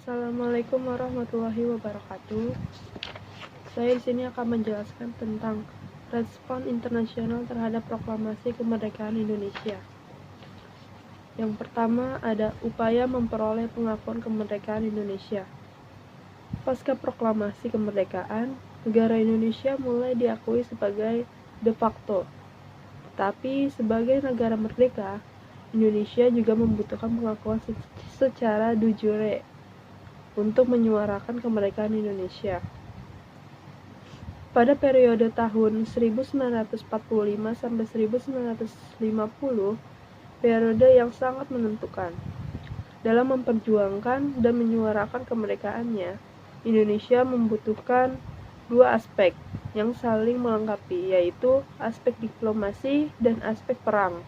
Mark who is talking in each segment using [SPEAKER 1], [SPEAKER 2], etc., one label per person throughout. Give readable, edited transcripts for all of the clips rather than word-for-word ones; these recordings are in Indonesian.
[SPEAKER 1] Assalamualaikum warahmatullahi wabarakatuh. Saya di sini akan menjelaskan tentang respon internasional terhadap proklamasi kemerdekaan Indonesia. Yang pertama ada upaya memperoleh pengakuan kemerdekaan Indonesia. Pasca proklamasi kemerdekaan, negara Indonesia mulai diakui sebagai de facto. Tetapi sebagai negara merdeka, Indonesia juga membutuhkan pengakuan secara de jure untuk menyuarakan kemerdekaan Indonesia. Pada periode tahun 1945 sampai 1950, periode yang sangat menentukan dalam memperjuangkan dan menyuarakan kemerdekaannya. Indonesia membutuhkan dua aspek yang saling melengkapi, yaitu aspek diplomasi dan aspek perang.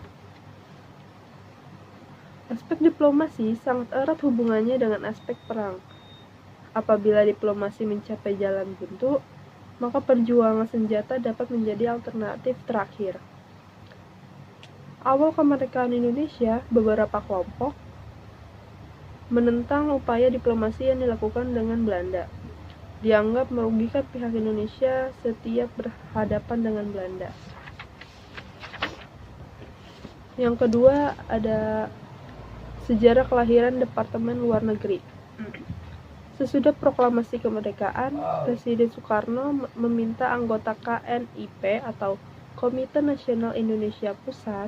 [SPEAKER 1] Aspek diplomasi sangat erat hubungannya dengan aspek perang. Apabila diplomasi mencapai jalan buntu, maka perjuangan senjata dapat menjadi alternatif terakhir. Awal kemerdekaan Indonesia, beberapa kelompok menentang upaya diplomasi yang dilakukan dengan Belanda. Dianggap merugikan pihak Indonesia setiap berhadapan dengan Belanda. Yang kedua ada sejarah kelahiran Departemen Luar Negeri. Sesudah proklamasi kemerdekaan, Presiden Soekarno meminta anggota KNIP atau Komite Nasional Indonesia Pusat,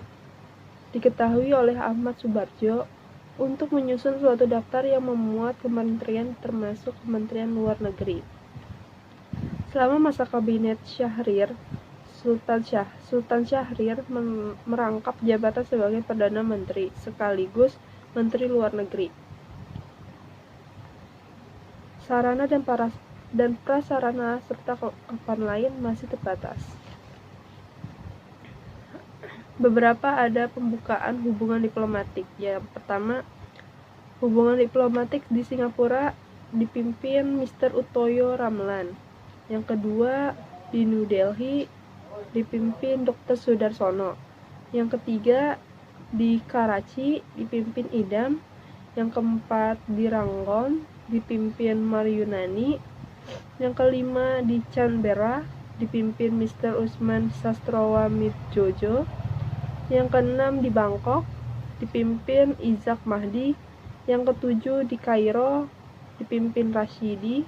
[SPEAKER 1] diketahui oleh Ahmad Subarjo, untuk menyusun suatu daftar yang memuat kementerian termasuk Kementerian Luar Negeri. Selama masa kabinet Syahrir, Sultan Syahrir merangkap jabatan sebagai Perdana Menteri sekaligus Menteri Luar Negeri. Sarana dan prasarana serta kelengkapan lain masih terbatas. Beberapa ada pembukaan hubungan diplomatik. Yang pertama, hubungan diplomatik di Singapura dipimpin Mr. Utoyo Ramlan. Yang kedua, di New Delhi dipimpin Dr. Sudarsono. Yang ketiga, di Karachi dipimpin Idam. Yang keempat, di Rangon dipimpin Maryunani. Yang kelima, di Canberra dipimpin Mr. Usman Sastrawamidjojo. Yang keenam, di Bangkok dipimpin Izak Mahdi. Yang ketujuh, di Kairo dipimpin Rashidi.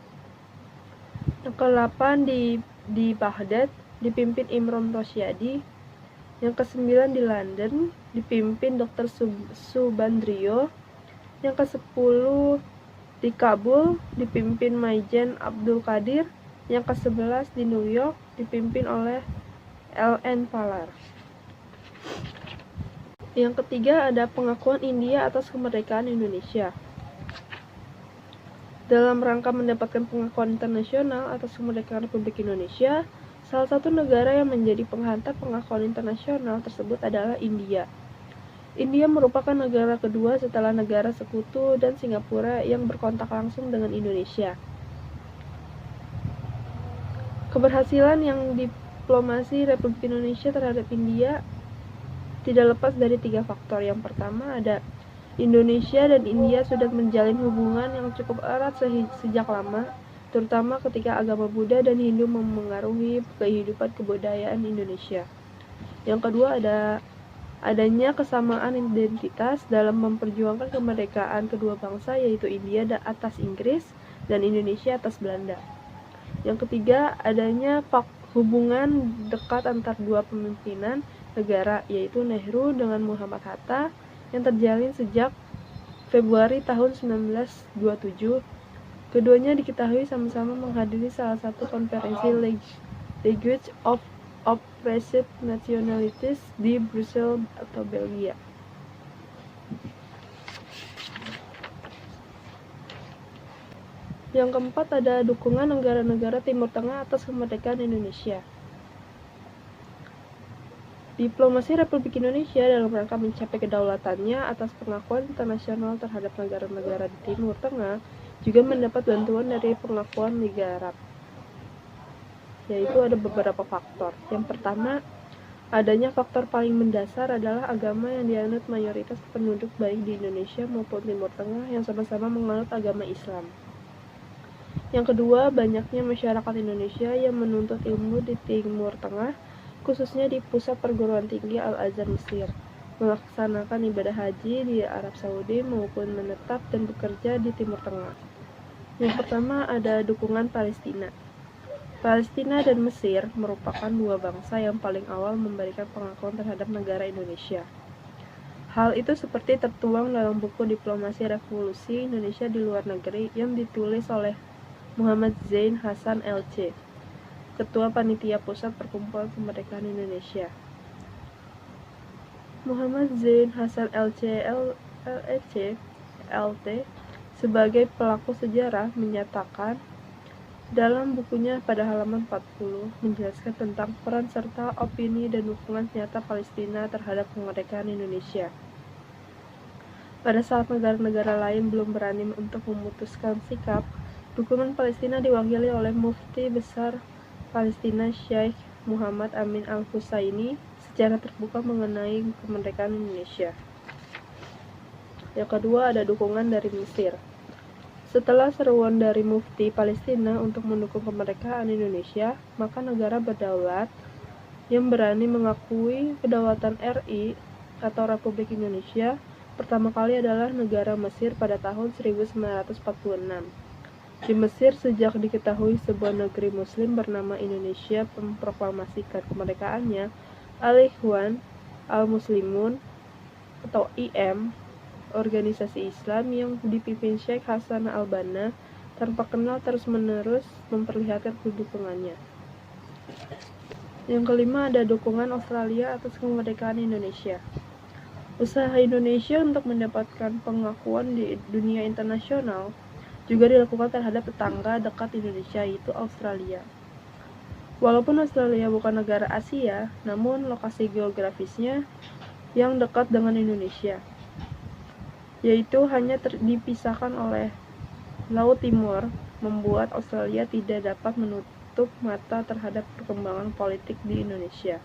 [SPEAKER 1] Yang kedelapan, di Baghdad dipimpin Imron Rosyadi. Yang kesembilan, di London dipimpin Dr. Subandrio. Yang kesepuluh, di Kabul dipimpin Maijen Abdul Qadir. Yang ke-11 di New York dipimpin oleh L.N. Palar. Yang ketiga ada pengakuan India atas kemerdekaan Indonesia. Dalam rangka mendapatkan pengakuan internasional atas kemerdekaan Republik Indonesia, salah satu negara yang menjadi penghantar pengakuan internasional tersebut adalah India. India merupakan negara kedua setelah negara sekutu dan Singapura yang berkontak langsung dengan Indonesia. Keberhasilan yang diplomasi Republik Indonesia terhadap India tidak lepas dari 3 faktor. Yang pertama ada Indonesia dan India sudah menjalin hubungan yang cukup erat sejak lama, terutama ketika agama Buddha dan Hindu memengaruhi kehidupan kebudayaan Indonesia. Yang kedua adanya kesamaan identitas dalam memperjuangkan kemerdekaan kedua bangsa, yaitu India atas Inggris dan Indonesia atas Belanda. Yang ketiga, adanya hubungan dekat antar dua pemimpinan negara, yaitu Nehru dengan Muhammad Hatta, yang terjalin sejak Februari tahun 1927. Keduanya diketahui sama-sama menghadiri salah satu konferensi League of Oppressed Nationalities di Brussels atau Belgia. Yang keempat ada dukungan negara-negara Timur Tengah atas kemerdekaan Indonesia. Diplomasi Republik Indonesia dalam rangka mencapai kedaulatannya atas pengakuan internasional terhadap negara-negara di Timur Tengah juga mendapat bantuan dari pengakuan Liga Arab, yaitu ada beberapa faktor. Yang pertama, Adanya faktor paling mendasar adalah agama yang dianut mayoritas penduduk baik di Indonesia maupun Timur Tengah yang sama-sama menganut agama Islam. Yang kedua, banyaknya masyarakat Indonesia yang menuntut ilmu di Timur Tengah, khususnya di pusat perguruan tinggi Al-Azhar Mesir, melaksanakan ibadah haji di Arab Saudi maupun menetap dan bekerja di Timur Tengah. Yang pertama ada dukungan Palestina. Palestina dan Mesir merupakan dua bangsa yang paling awal memberikan pengakuan terhadap negara Indonesia. Hal itu seperti tertuang dalam buku Diplomasi Revolusi Indonesia di Luar Negeri yang ditulis oleh Muhammad Zain Hasan LC, Ketua Panitia Pusat Perkumpulan Kemerdekaan Indonesia. Muhammad Zain Hasan LT sebagai pelaku sejarah menyatakan dalam bukunya pada halaman 40 menjelaskan tentang peran serta opini dan dukungan nyata Palestina terhadap kemerdekaan Indonesia. Pada saat negara-negara lain belum berani untuk memutuskan sikap, dukungan Palestina diwakili oleh Mufti Besar Palestina Syekh Muhammad Amin Al-Husaini secara terbuka mengenai kemerdekaan Indonesia. Yang kedua ada dukungan dari Mesir. Setelah seruan dari Mufti Palestina untuk mendukung kemerdekaan Indonesia, maka negara berdaulat yang berani mengakui kedaulatan RI atau Republik Indonesia pertama kali adalah negara Mesir pada tahun 1946. Di Mesir, sejak diketahui sebuah negeri muslim bernama Indonesia memproklamasikan kemerdekaannya, Al-Ikhwan Al-Muslimun atau IM, organisasi Islam yang dipimpin Sheikh Hasan Al-Banna tanpa kenal terus-menerus memperlihatkan dukungannya. Yang kelima ada dukungan Australia atas kemerdekaan Indonesia. Usaha Indonesia untuk mendapatkan pengakuan di dunia internasional juga dilakukan terhadap tetangga dekat Indonesia, yaitu Australia. Walaupun Australia bukan negara Asia, namun lokasi geografisnya yang dekat dengan Indonesia, yaitu hanya dipisahkan oleh Laut Timur, membuat Australia tidak dapat menutup mata terhadap perkembangan politik di Indonesia.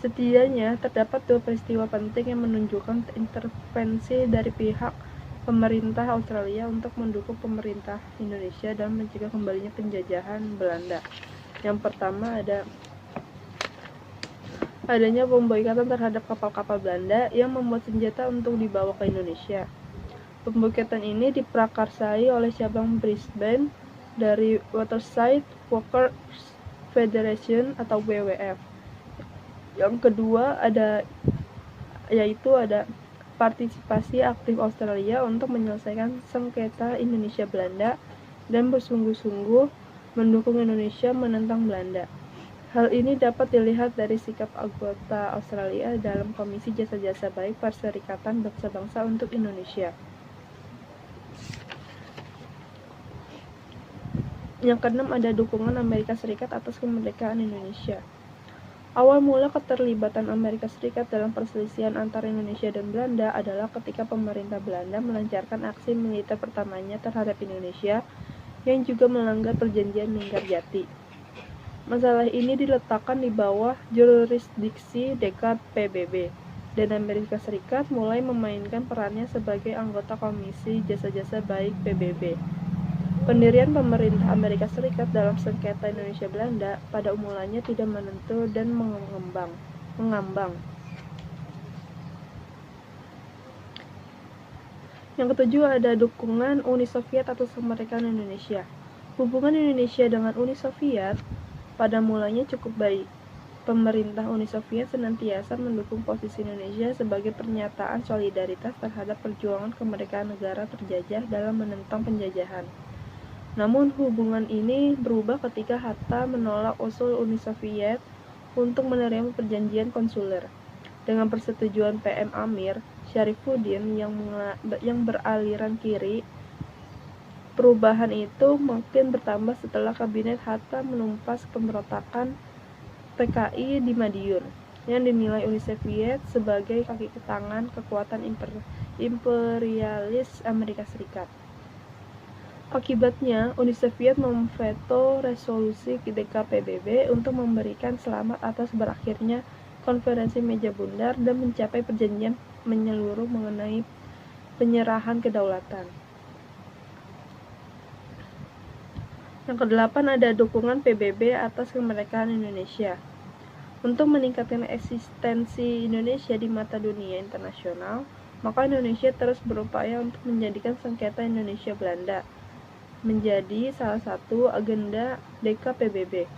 [SPEAKER 1] Setidaknya terdapat dua peristiwa penting yang menunjukkan intervensi dari pihak pemerintah Australia untuk mendukung pemerintah Indonesia dan mencegah kembalinya penjajahan Belanda. Yang pertama adanya pemboikatan terhadap kapal-kapal Belanda yang membuat senjata untuk dibawa ke Indonesia. Pemboikatan ini diprakarsai oleh cabang Brisbane dari Waterside Workers Federation atau WWF. Yang kedua ada partisipasi aktif Australia untuk menyelesaikan sengketa Indonesia Belanda dan bersungguh-sungguh mendukung Indonesia menentang Belanda. Hal ini dapat dilihat dari sikap anggota Australia dalam Komisi Jasa-Jasa Baik Perserikatan Bangsa-Bangsa untuk Indonesia. Yang keenam ada dukungan Amerika Serikat atas kemerdekaan Indonesia. Awal mula keterlibatan Amerika Serikat dalam perselisihan antara Indonesia dan Belanda adalah ketika pemerintah Belanda melancarkan aksi militer pertamanya terhadap Indonesia yang juga melanggar perjanjian Linggarjati. Masalah ini diletakkan di bawah jurisdiksi Dekad PBB, dan Amerika Serikat mulai memainkan perannya sebagai anggota Komisi Jasa-Jasa Baik PBB. Pendirian pemerintah Amerika Serikat dalam sengketa Indonesia-Belanda pada mulanya tidak menentu dan mengambang. Yang ketujuh ada dukungan Uni Soviet atas kemerdekaan Indonesia. Hubungan Indonesia dengan Uni Soviet pada mulanya cukup baik. Pemerintah Uni Soviet senantiasa mendukung posisi Indonesia sebagai pernyataan solidaritas terhadap perjuangan kemerdekaan negara terjajah dalam menentang penjajahan. Namun hubungan ini berubah ketika Hatta menolak usul Uni Soviet untuk menerima perjanjian konsuler. Dengan persetujuan PM Amir Syarifuddin yang beraliran kiri, perubahan itu makin bertambah setelah kabinet Hatta menumpas pemberontakan PKI di Madiun yang dinilai Uni Soviet sebagai kaki tangan kekuatan imperialis Amerika Serikat. Akibatnya, Uni Soviet memveto resolusi DKPBB untuk memberikan selamat atas berakhirnya konferensi meja bundar, dan mencapai perjanjian menyeluruh mengenai penyerahan kedaulatan. Yang kedelapan, ada dukungan PBB atas kemerdekaan Indonesia. Untuk meningkatkan eksistensi Indonesia di mata dunia internasional, maka Indonesia terus berupaya untuk menjadikan sengketa Indonesia-Belanda menjadi salah satu agenda DKPBB.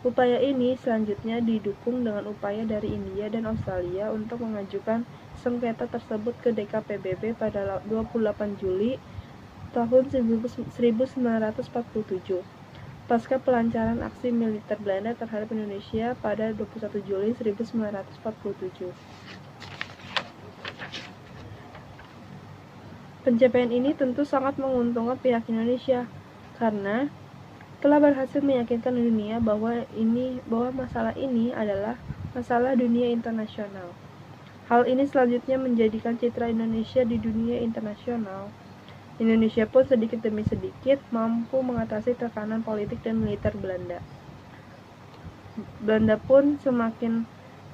[SPEAKER 1] Upaya ini selanjutnya didukung dengan upaya dari India dan Australia untuk mengajukan sengketa tersebut ke DKPBB pada 28 Juli tahun 1947. Pasca pelancaran aksi militer Belanda terhadap Indonesia pada 21 Juli 1947. Pencapaian ini tentu sangat menguntungkan pihak Indonesia karena telah berhasil meyakinkan dunia bahwa masalah ini adalah masalah dunia internasional. Hal ini selanjutnya menjadikan citra Indonesia di dunia internasional. Indonesia pun sedikit demi sedikit mampu mengatasi tekanan politik dan militer Belanda. Belanda pun semakin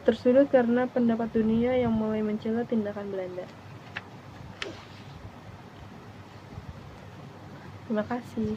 [SPEAKER 1] tersudut karena pendapat dunia yang mulai mencela tindakan Belanda. Terima kasih.